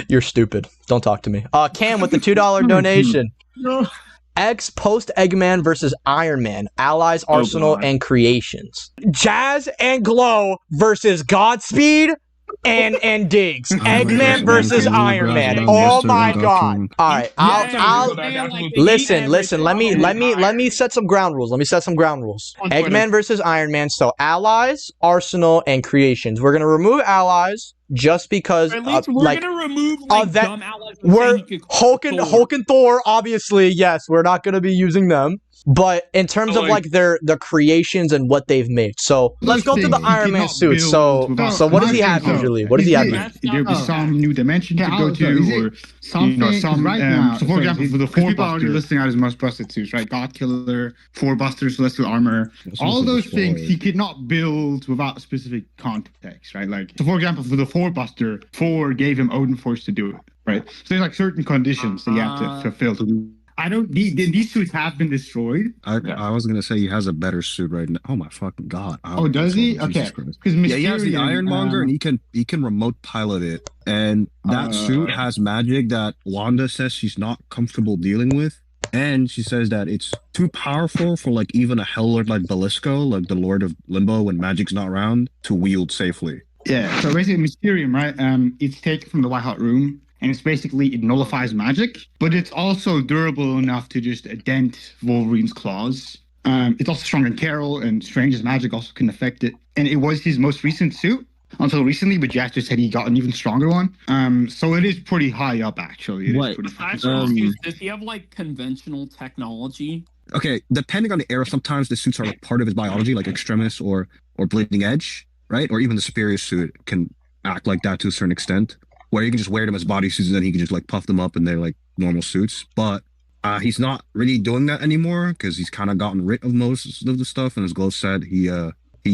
You're stupid. Don't talk to me. Cam with the $2 donation. No. X post Eggman versus Iron Man, allies, arsenal, and creations. Jazz and Glow versus Godspeed and Diggs. Eggman versus Iron Man. Oh my god. All right, I'll listen. Let me set some ground rules. Eggman versus Iron Man. So allies, arsenal, and creations. We're gonna remove allies just because. Or at least we're gonna remove dumb allies. We're Hulk and Thor. Obviously, yes, we're not gonna be using them. But in terms of the creations and what they've made, so let's go to the Iron Man suit. So what does he have usually? What does he have? There'll be some new dimension to go to, or some right now. So for example, for the Thor Buster, already listing out his most busted suits, right? God Killer, Thor Buster, Celestial Armor, all those things he could not build without specific context, right? Like, so for example, for the Thor Buster, Thor gave him Odin Force to do it, right? So there's like certain conditions that you have to fulfill to do. I don't. These suits have been destroyed. I was gonna say he has a better suit right now. Oh my fucking god! Oh, does he? Okay. Because he has the Ironmonger and he can remote pilot it. And that suit has magic that Wanda says she's not comfortable dealing with, and she says that it's too powerful for like even a Hell Lord like Belisco, like the Lord of Limbo, when magic's not around, to wield safely. Yeah. So basically, Mysterium, right? It's taken from the White Hot Room. And it's basically, it nullifies magic, but it's also durable enough to just dent Wolverine's claws. It's also stronger than Carol, and Strange's magic also can affect it. And it was his most recent suit until recently, but Jack just said he got an even stronger one. So it is pretty high up, actually. Does he have like conventional technology? Okay, depending on the era, sometimes the suits are like part of his biology, like Extremis or Bleeding Edge, right? Or even the Superior suit can act like that to a certain extent, where you can just wear them as bodysuits and then he can just like puff them up and they're like normal suits. But he's not really doing that anymore because he's kind of gotten rid of most of the stuff. And as Glow said, he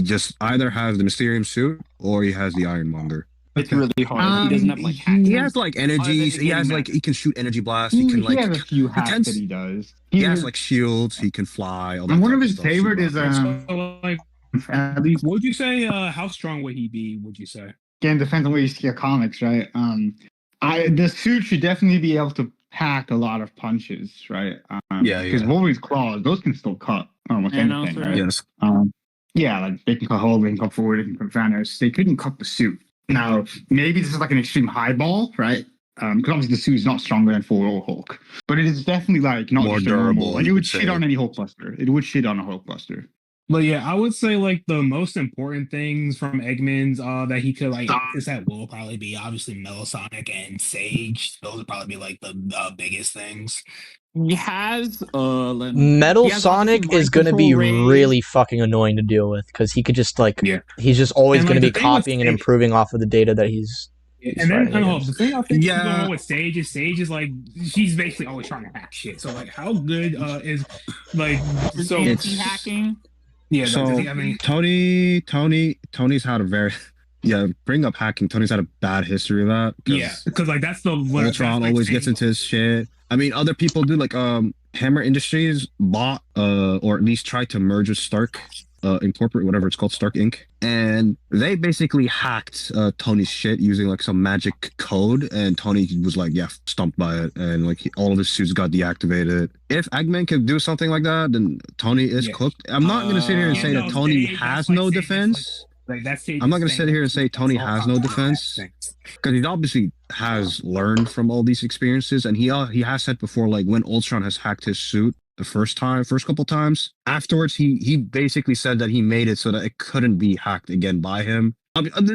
just either has the Mysterium suit or he has the Ironmonger. It's really hard. He doesn't have like hacking. He has like energies. He has like, he can shoot energy blasts. He can like, he has a few hacks that he does. He has like shields. He can fly. All that and one of his favorite is at least, what would you say? How strong would he be? Would you say? Again, depends on where you see your comics, right? The suit should definitely be able to pack a lot of punches, right? Because Wolverine's claws, those can still cut almost anything, right? Yes. Like they can cut Hulk, they can cut forward, they can cut Thanos. They couldn't cut the suit. Now, maybe this is like an extreme highball, right? Because obviously the suit is not stronger than Thor or Hulk, but it is definitely like not more just durable. And it would shit on any Hulk Buster. It would shit on a Hulk Buster. But yeah, I would say like the most important things from Eggman's that he could like is that will probably be obviously Metasonic and Sage. Those would probably be like the biggest things. He has Metal Sonic is going to be really fucking annoying to deal with because he could just like he's just always going to be copying and improving off of the data that he's. And then the thing I think going on with Sage is like she's basically always trying to hack shit. So like how good is like so hacking? Yeah, so Tony's had a very bring up hacking. Tony's had a bad history of that. Yeah, because like that's the Ultron always gets into his shit. I mean, other people do like Hammer Industries bought or at least tried to merge with Stark, incorporate whatever it's called, Stark Inc. And they basically hacked Tony's shit using like some magic code, and Tony was like, stumped by it, and like all of his suits got deactivated. If Eggman could do something like that, then Tony is cooked. I'm not gonna sit here and say that Tony has no defense. Like I'm not gonna sit here and say Tony has no defense, because he obviously has learned from all these experiences, and he has said before, like when Ultron has hacked his suit the first couple times, afterwards he basically said that he made it so that it couldn't be hacked again by him.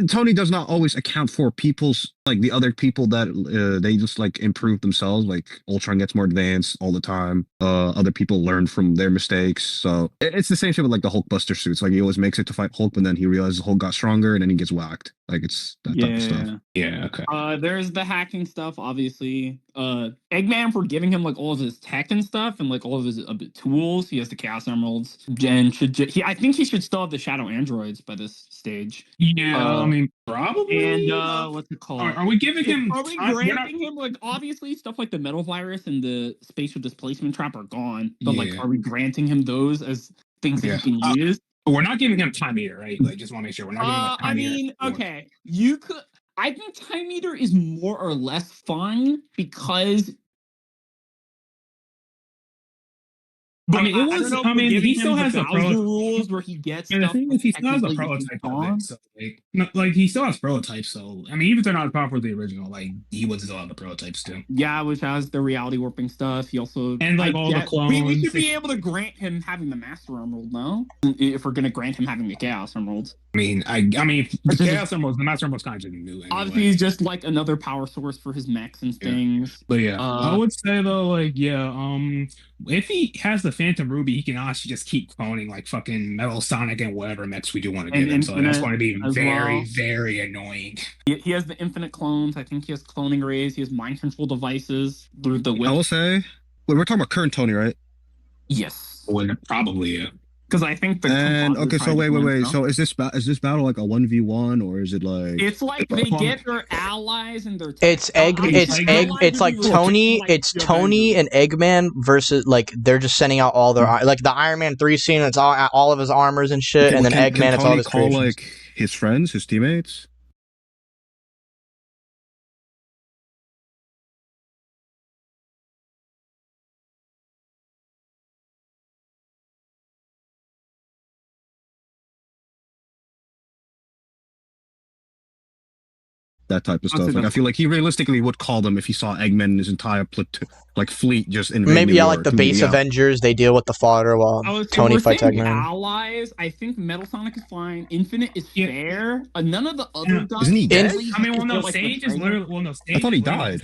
Tony does not always account for people's, like the other people that they just like improve themselves. Like Ultron gets more advanced all the time. Other people learn from their mistakes. So it's the same shit with like the Hulk Buster suits. Like he always makes it to fight Hulk, but then he realizes Hulk got stronger and then he gets whacked. Like it's that type of stuff. Yeah, okay. There's the hacking stuff, obviously. Eggman, for giving him like all of his tech and stuff and like all of his tools. He has the Chaos Emeralds. Jen I think he should still have the Shadow Androids by this stage. Yeah, I mean, probably. And what's it called? Are we giving him? Are we granting him like obviously stuff like the Metal Virus and the Spatial Displacement Trap are gone, but like, are we granting him those as things that he can use? We're not giving him Time Eater, right? Like, just want to make sure we're not giving him Time Eater. Okay, you could. I think Time Eater is more or less fine because. But I mean, it was. I mean, he still has the Bowser rules where he gets. And the stuff thing is, he still has the technically prototype of it. So, like he still has prototypes. So, I mean, even if they're not proper the original, like he would still have the prototypes too. Yeah, which has the reality warping stuff. He also and like all the clones. We should be able to grant him having the Master Emerald, no? If we're gonna grant him having the Chaos Emerald. I mean, the Chaos Emerald, the Master Emerald's kind of new. Anyway. Obviously, he's just like another power source for his mechs and things. But yeah, I would say though, like, if he has the Phantom Ruby, he can honestly just keep cloning like fucking Metal Sonic and whatever mechs we do want to give him. So that's going to be very, very annoying. He has the infinite clones. I think he has cloning rays. He has mind control devices through the whip. I will say, wait, we're talking about current Tony, right? Yes. Well, probably, yeah. Because I think the okay, so wait. So is this battle like a 1v1 or is it like? It's like they get their allies and their. It's like Tony. It's Tony and Eggman versus like they're just sending out all their like the Iron Man 3 scene. It's all of his armors and shit, and then Eggman. It's all his call like his friends, his teammates. That type of stuff. Like I feel like he realistically would call them if he saw Eggman and his entire fleet just invading. Maybe like the base Avengers, they deal with the fodder while Tony fights Eggman. Allies, I think Metal Sonic is fine. Infinite is fair. None of the other guys. Isn't he dead? I mean, well, no, Sage is literally. Well, no, Sage. I thought he died.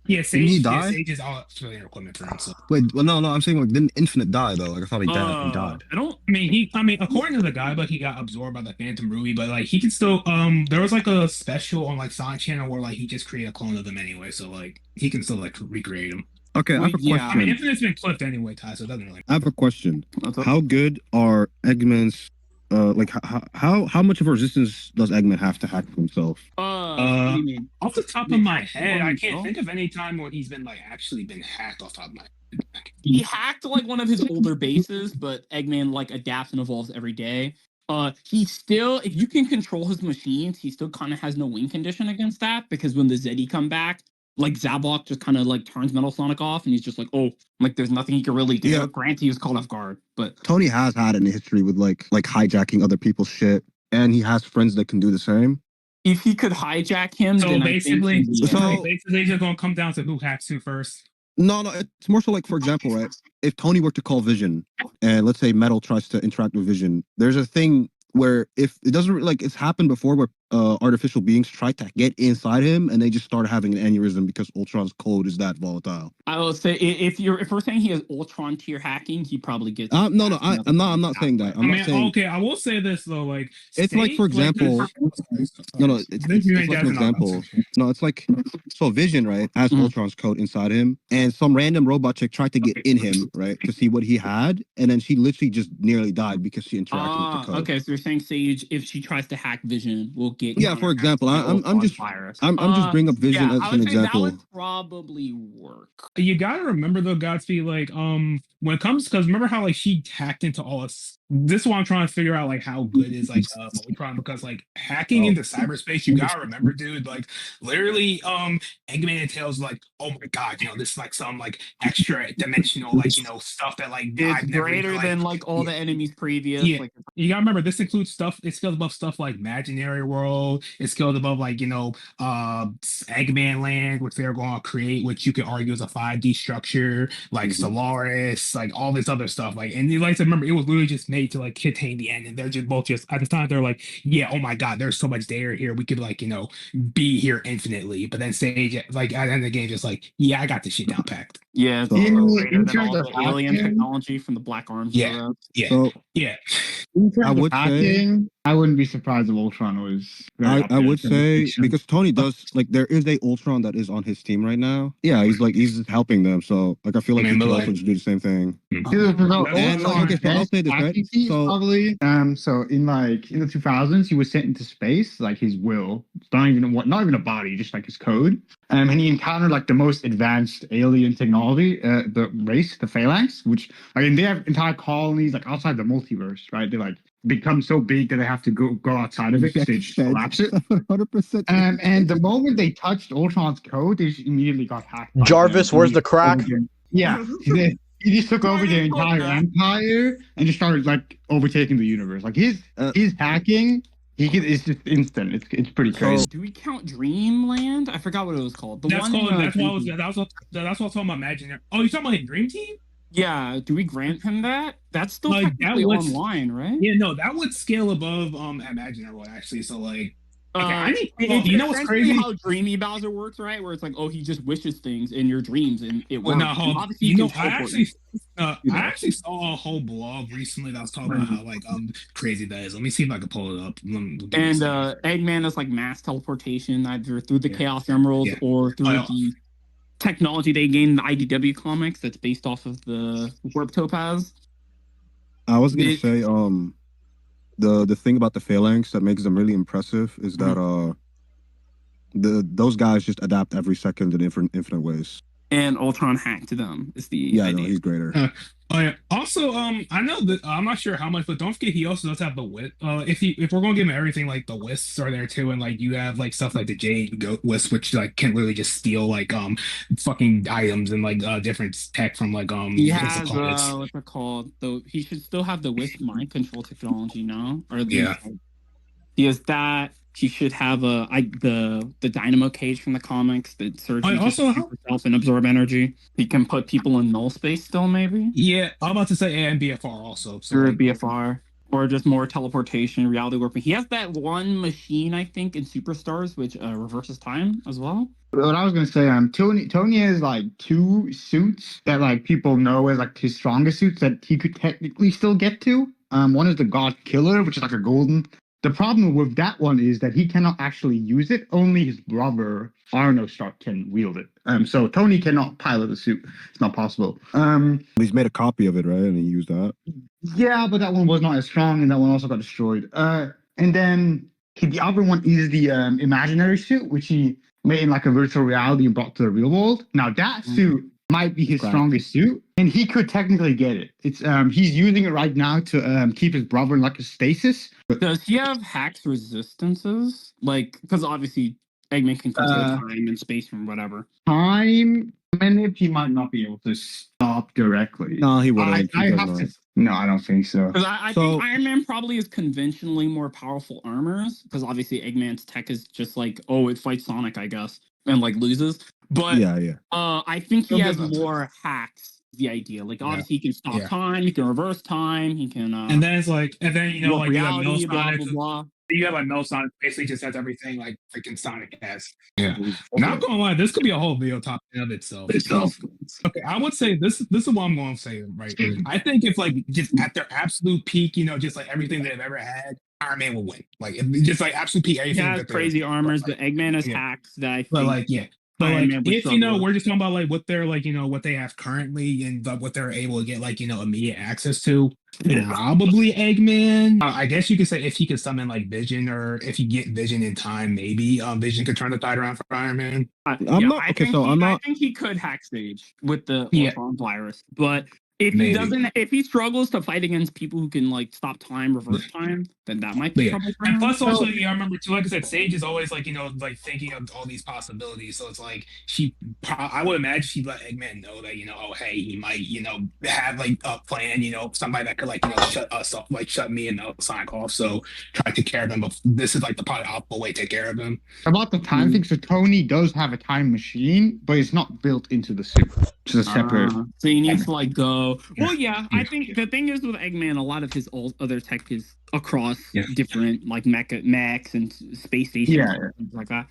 Yeah, Sage died. Sage is all civilian equipment for him. So. Wait, well, no, I'm saying like didn't Infinite die though? Like I thought he died. He died. I mean, according to the guy, but he got absorbed by the Phantom Ruby. But like he can still. There was like a special on like Sonic Channel where like he just created a clone of them anyway, so like he can still like recreate them. Okay, I have a question. I mean, Infinite's been clipped anyway, Ty, so it doesn't really. I have a question. How good are Eggman's? Like how much of a resistance does Eggman have to hack himself? Off the top of my head, I can't think of any time when he's been like actually been hacked off the top of my head. He hacked like one of his older bases, but Eggman like adapts and evolves every day. He still, if you can control his machines, he still kind of has no win condition against that because when the Zeddy come back, like Zabok just kind of like turns Metal Sonic off, and he's just like, oh, like there's nothing he can really do. Yeah. Granted, he was caught off guard, but Tony has had an history with like hijacking other people's shit, and he has friends that can do the same. If he could hijack him, so then basically, basically, it's just gonna come down to who hacks who first. No, it's more so like, for example, right? If Tony were to call Vision, and let's say Metal tries to interact with Vision, there's a thing where if it doesn't like it's happened before where artificial beings try to get inside him and they just start having an aneurysm because Ultron's code is that volatile. I will say if we're saying he has Ultron tier hacking, he probably gets. I'm not saying that. Okay, I will say this though, like it's like for example, it's like an example. No, it's like so Vision right has Ultron's code inside him, and some random robot chick tried to get in him right to see what he had, and then she literally just nearly died because she interacted with the code. Okay, so you're saying Sage, if she tries to hack Vision, will get. Yeah, for example, I'm just bringing up Vision as an example. That would probably work. You gotta remember though, Godspeed, like when it comes because remember how like she hacked into all us. This is why I'm trying to figure out like how good is like Ultron because like hacking into cyberspace, you gotta remember, dude, like literally Eggman and Tails like, oh my god, this is like some like extra dimensional like stuff that like it's greater than like all the enemies previous. Yeah. Like, you gotta remember this includes stuff, it scales above stuff like Imaginary World, it scales above like Eggman Land, which they're gonna create, which you could argue is a 5D structure, like Solaris, like all this other stuff. Like and you like to remember it was literally just made to like contain the end, and they're just both just at the time they're like, yeah, oh my god, there's so much data here, we could like be here infinitely. But then Sage like at the end of the game just like, yeah, I got this shit down packed. Yeah, so, in terms of alien technology from the Black Arms. Yeah. I would say I wouldn't be surprised if Ultron was. I would say because Tony does like there is a Ultron that is on his team right now. Yeah, he's helping them. So like I feel like he could also just do the same thing. I'll say this right. So probably so in the 2000s he was sent into space like his will, not even a body, just like his code. And he encountered like the most advanced alien technology, the race, the Phalanx, which I mean they have entire colonies like outside the multiverse, right? They're like become so big that they have to go outside of it because they just collapse it. 100%. And the moment they touched Ultron's code, they just immediately got hacked. Jarvis, where's the crack? Yeah, he just took over their entire empire and just started like overtaking the universe. Like his hacking, it's just instant. It's pretty crazy. Do we count Dreamland? I forgot what it was called. That's what I was talking about. Imaginary. Oh, you're talking about his Dream Team? Yeah. Do we grant him that? That's still technically online, right? Yeah, no, that would scale above Imaginary World actually. So like. You know what's crazy? How Dreamy Bowser works, right? Where it's like, oh, he just wishes things in your dreams, and it works. I actually saw a whole blog recently that was talking about how like crazy that is. Let me see if I can pull it up. And Eggman is like mass teleportation, either through the Chaos Emeralds or through the technology they gained in the IDW comics that's based off of the Warp Topaz. I was gonna say the thing about the Phalanx that makes them really impressive is that those guys just adapt every second in infinite ways. And Ultron hacked them is the idea. No, he's greater. Also, I know that I'm not sure how much, but don't forget he also does have the wisp. If we're gonna give him everything, like the wisps are there too, and like you have like stuff like the Jade Goat Wisp, which like can really just steal like fucking items and like different tech from like He has what's it called? Though he should still have the wisp mind control technology now, or he has that. He should have the dynamo cage from the comics that surges himself and absorb energy. He can put people in null space still, maybe. Yeah, I'm about to say and BFR also. So like, BFR or just more teleportation, reality warping. He has that one machine I think in Superstars which reverses time as well. What I was gonna say, Tony has like 2 suits that like people know as like his strongest suits that he could technically still get to. One is the God Killer, which is like a golden. The problem with that one is that he cannot actually use it. Only his brother, Arno Stark, can wield it. So Tony cannot pilot the suit. It's not possible. He's made a copy of it, right? And he used that. Yeah, but that one was not as strong, and that one also got destroyed. And then the other one is the imaginary suit, which he made in like a virtual reality and brought to the real world. Now that suit might be his strongest suit, and he could technically get it. It's he's using it right now to keep his brother in like a stasis. Does he have hacks resistances? Like, because obviously Eggman can control time and space and whatever. Time, and he might not be able to stop directly. No, he wouldn't. No, I don't think so. Because I think Iron Man probably has conventionally more powerful armors. Because obviously Eggman's tech is just like, oh, it fights Sonic, I guess, and like loses. But I think he has more hacks. The idea, like obviously he can stop time, he can reverse time, he can. And then it's like, and then you know, like reality, you have blah blah blah. You have like Sonic basically just has everything like freaking Sonic has. Yeah. Not gonna lie, this could be a whole video topic of itself. Okay, I would say this is what I'm gonna say right here. I think if like just at their absolute peak, you know, just like everything they've ever had, Iron Man will win. Like just like absolute peak. He has crazy armors, but Eggman has hacks that I think. But like But like, if you know, we're just talking about like what they're like, you know, what they have currently and what they're able to get like, you know, immediate access to. Probably Eggman. I guess you could say if he could summon like Vision, or if you get Vision in time, maybe Vision could turn the tide around for Iron Man. I think he could hack stage with the Ultron virus, but if he doesn't, if he struggles to fight against people who can like stop time, reverse time, then that might be trouble for him. And plus, also, I remember too. Like I said, Sage is always like, you know, like thinking of all these possibilities. So it's like I would imagine she'd let Eggman know that, you know, oh hey, he might, you know, have like a plan, you know, somebody that could like, you know, shut us off, like shut me and Sonic off. So try to take care of him. But this is like the probably optimal way to take care of him. About the time thing, so Tony does have a time machine, but it's not built into the suit. It's a separate. So he needs to like go. Well, yeah, I think the thing is with Eggman, a lot of his other tech is across different like mechs and space stations and things like that.